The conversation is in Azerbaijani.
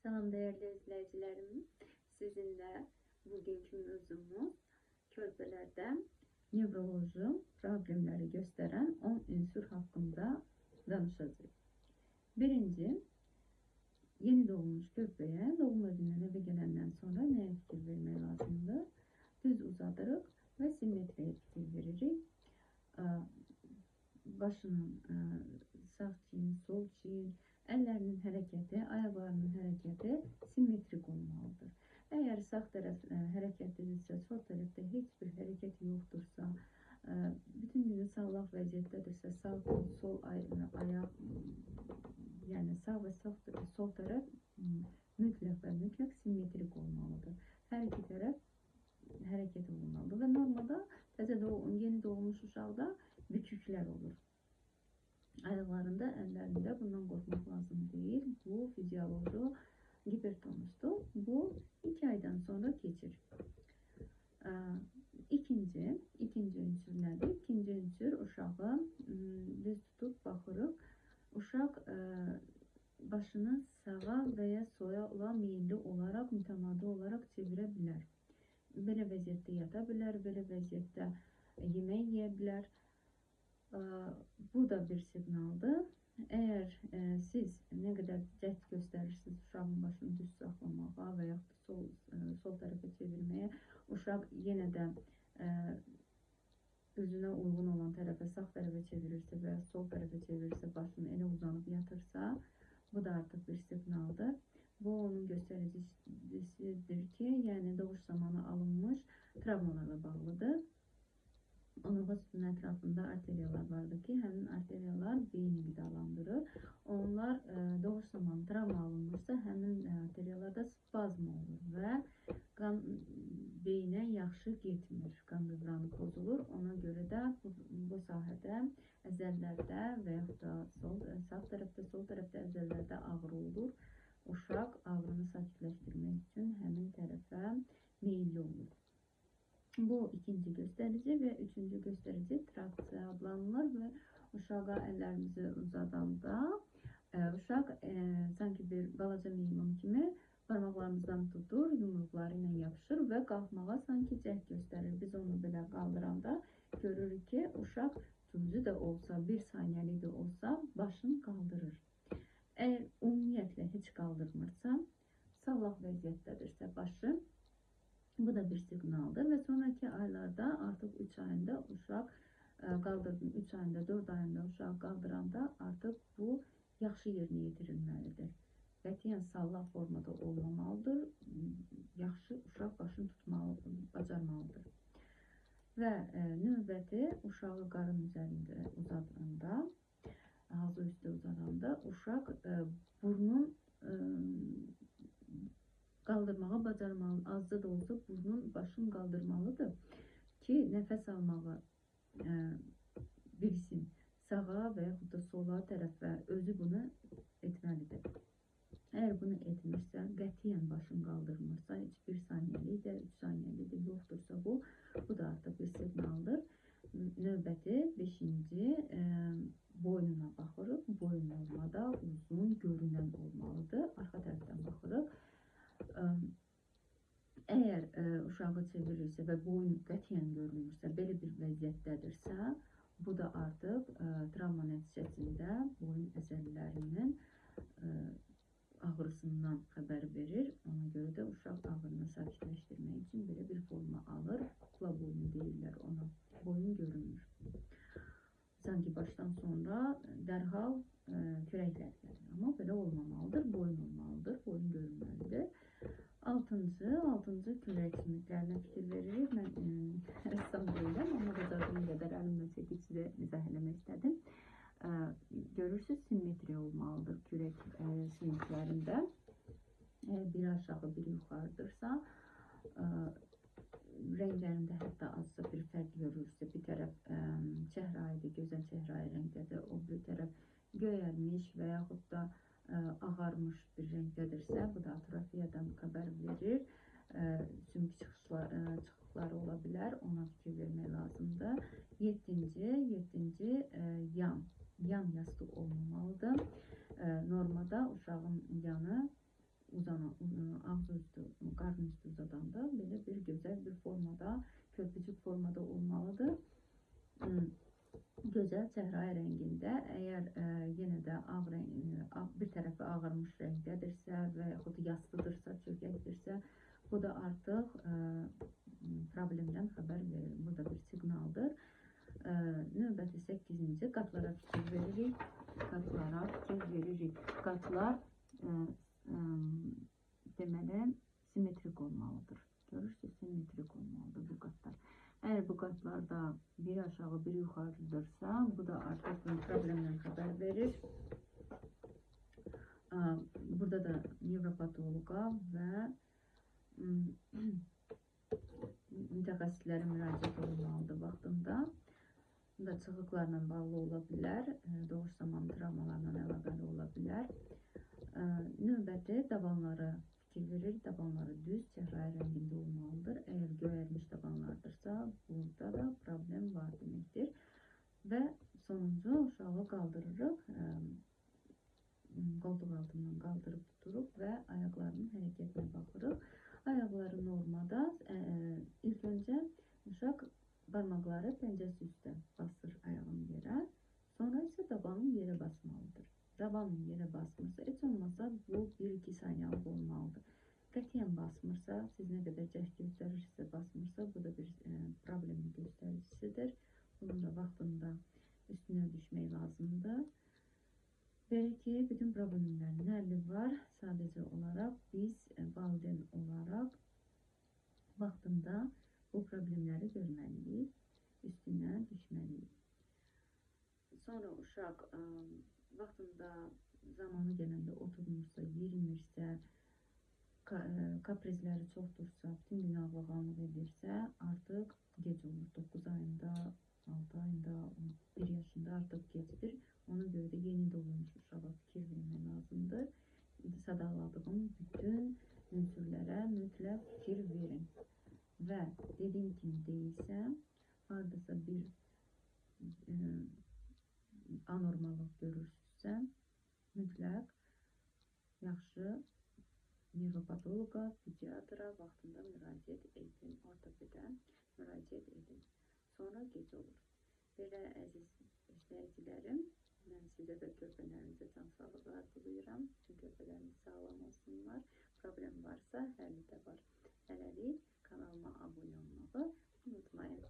Salam değerli izləyicilərim. Sizinlə bugünkü mövzumuz körpələrdə nevroloji problemləri göstərən 10 ünsur haqqında danışacağıq. Birinci, yeni doğulmuş körpəyə doğum evindən evə gələndən sonra nəyə fikir vermək lazımdır? Düz uzadırıq və simmetriyə fikir veririk. Başının sağ çiyin, sol çiyin, əllərinin hərəkəti, ayaqlarının hərəkəti simmetrik olmalıdır. Əgər sağ tərəf hərəkətlidirsə, sol tərəfdə heç bir hərəkət yoxdursa, bütün günü sağlaq vəziyyətdədirsə, sağ qol, sol ayaq, yəni sağ və sol tərəf mütləq və mütləq simmetrik olmalıdır. Hər iki tərəf hərəkət olunmalıdır və normada yeni doğulmuş uşaqda büküklər olur. Ayaqlarında, əllərində bundan qorxmaq lazım deyil. Bu fizioloji hipertonusdur. Bu 2 aydan sonra keçir. İkinci ünsür nədir? İkinci ünsür uşağı düz tutub baxırıq. Uşaq başını sağa və ya sola meyilli olaraq, mütəmadi olaraq çevirə bilər. Belə vəziyyətdə yata bilər, belə vəziyyətdə yemək yeyə bilər. Bu da bir siqnaldır. Əgər siz nə qədər cəhd göstərirsiniz uşağın başını düz saxlamağa və yaxud da sol tərəfə çevirməyə, uşaq yenə də özünə uyğun olan tərəfə, sağ tərəfə çevirirsə və sol tərəfə çevirirsə, başını elə uzanıb yatırsa, bu da artıq bir siqnaldır. Bu onun göstəricisidir ki, yəni doğuş zamanı alınmış travmalarla bağlıdır. Onurğa sütunun ətrafında arteriyalar vardır ki, həmin arteriyalar beyni qidalandırır. Onlar doğuş zamanı travma alınmışsa, həmin arteriyalarda spazm olur və qan beyinə yaxşı getmir, qan dövranı pozulur. Ona görə də bu sahədə əzəllərdə və yaxud da sağ tərəfdə, sol tərəfdə əzəllərdə ağrı olur. Uşaq ağrını sakitləşdirmək üçün həmin tərəfə meyilli olur. Bu ikinci göstərici və üçüncü göstərici traksiya adlanılır və uşağa əllərimizi uzadanda uşaq sanki bir balaca meymun kimi parmaqlarımızdan tutur, yumruqları ilə yapışır və qalxmağa sanki cəhd göstərir. Biz onu belə qaldıranda görürük ki, uşaq cüzi də olsa, bir saniyəlik də olsa başını qaldırır. Əgər ümumiyyətlə heç qaldırmırsa, sağlaq vəziyyətdədirsə başı, bu da bir siqnaldır və sonraki aylarda artıq 3 ayında uşaq qaldırdım, 3 ayında, 4 ayında uşaq qaldıranda artıq bu yaxşı yerinə yetirilməlidir. Qətiyyən sağlaq formada olmamalıdır. Yaxşı uşaq başını tutmalıdır, bacarmalıdır. Və növbəti uşağı qarın üzərində uzadanda, ağzı üstə uzadanda uşaq burnun qaldırmağa bacarmalı, azca da olsa burnun başını qaldırmalıdır ki, nəfəs almağı bilsin. Sağa və yaxud da sola tərəfə özü bunu etməlidir. Əgər bunu etmirsə, qətiyyən başını qaldırmırsa, heç bir saniyəlik də, 3 saniyəlik də yoxdursa bu da artıq bir siqnaldır. Növbəti 5-ci boynuna baxırıq. Boyun normada uzun, görünən olmalıdır. Arxa tərəfdən baxırıq. Əgər uşağı çevirirsə və boyun qətiyyən görünmürsə, belə bir vəziyyətdədirsə, bu da artıq travma nəticəsində boyun əzələlərinin ağrısından xəbər verir. Ona görə də uşaq ağrını sakitləşdirmək üçün belə bir forma alır. Kukla boynu deyirlər ona. Boyun görünmür. Sanki başdan sonra dərhal kürəklər gəlir. Amma belə olmamalıdır. Boyun olmalıdır. Boyun görünməlidir. Altıncı kürək sümüklərinə fikir veririk. Mən rəssam deyiləm, amma bacardığım qədər əlimlə çəkib sizə izah eləmək istədim. Görürsünüz, simmetriya olmalıdır kürək sümüklərində. Biri aşağı, biri yuxarıdırsa, rənglərində hətta azca bir fərq görürsə, bir tərəf çəhrayıdır, gözəl çəhrayı rəngdədir, o bir tərəf göyərmiş və yaxud da ağarmış bir rəngdədirsə, bu da atrofiyadan xəbər verir. Sümük çıxıqları ola bilər, ona fikir vermək lazımdır. 7-ci yan yastıq olmamalıdır. Normada uşağın yanı ağzı üstü, qarın üstü uzadanda belə bir gözəl bir formada, körpücük formada olmalıdır. Gözəl çəhrayı rəngində. Əgər yenə də bir tərəfi ağarmış rəngdədirsə və yaxud yastıdırsa, çökəkdirsə, bu da artıq problemdən xəbər verir. Bu da bir siqnaldır. Növbəti 8-ci qatlara fikir veririk. Qatlar deməli simmetrik olmalıdır. Görürsünüz, simmetrik olmalıdır bu qatlar. Eğer bu qatlarda biri aşağı biri yuxarıdırsa, bu da artıq problemdən xəbər verir. Burada da nevropatoloqa və mütəxəssislərə müraciət olunmalıdır vaxtında. Bu da çıxıqlarla bağlı ola bilər, doğuş zamanı travmalarla əlaqəli ola bilər. Növbəti tabanları fikir verir. Tabanları düz, çəhrayı rəngində olmalıdır. Eğer göyərmiş tabanlardırsa, burada da problem var deməkdir. Və sonuncu uşağı qaldırırıq. Qoltuq altından qaldırıb tuturuq və ayaqlarının hərəkətinə baxırıq. Ayaqları normada. İlk öncə uşaq barmaqları pəncəsi üstə basır ayağını yerə. Sonra isə tabanın yerə basmalıdır. Tabanın yerə basmırsa, heç olmasa bu 1-2 saniyəlik olmalıdır. Qətiyyən basmırsa, siz nə qədər cəhd göstərirsə basmırsa, bu da bir problemin göstəricisidir. Bunun da vaxtında üstünə düşmək lazımdır. Belə ki, bütün problemlərin həlli var. Sadəcə olaraq biz valideyn olaraq vaxtında bu problemləri görməliyik, üstünə düşməliyik. Sonra uşaq vaxtında zamanı gələndə oturmursa, yerimirsə, kaprizləri çoxdursa, bütün gün ağlağanlıq edirsə, artıq gec olur. 9 ayında, 6 ayında, 1 yaşında artıq gecdir. Ona görə də yeni doğulmuş uşağa fikir vermək lazımdır. Sadaladığım bütün ünsürlərə mütləq fikir verin. Və dediyim kimi deyilsəm, haradasa bir anormallıq görürsünüzsə, mütləq yaxşı nevropatoloqa, pediatra vaxtında müraciət edin, ortopedə müraciət edin. Sonra gec olur. Belə əziz izləyicilərim, mən sizə də körpələrinizə can sağlığı arzulayıram. Bütün körpələriniz sağlam olsunlar. Problem varsa həlli də var. Hələlik kanalıma abunə olmağı unutmayın.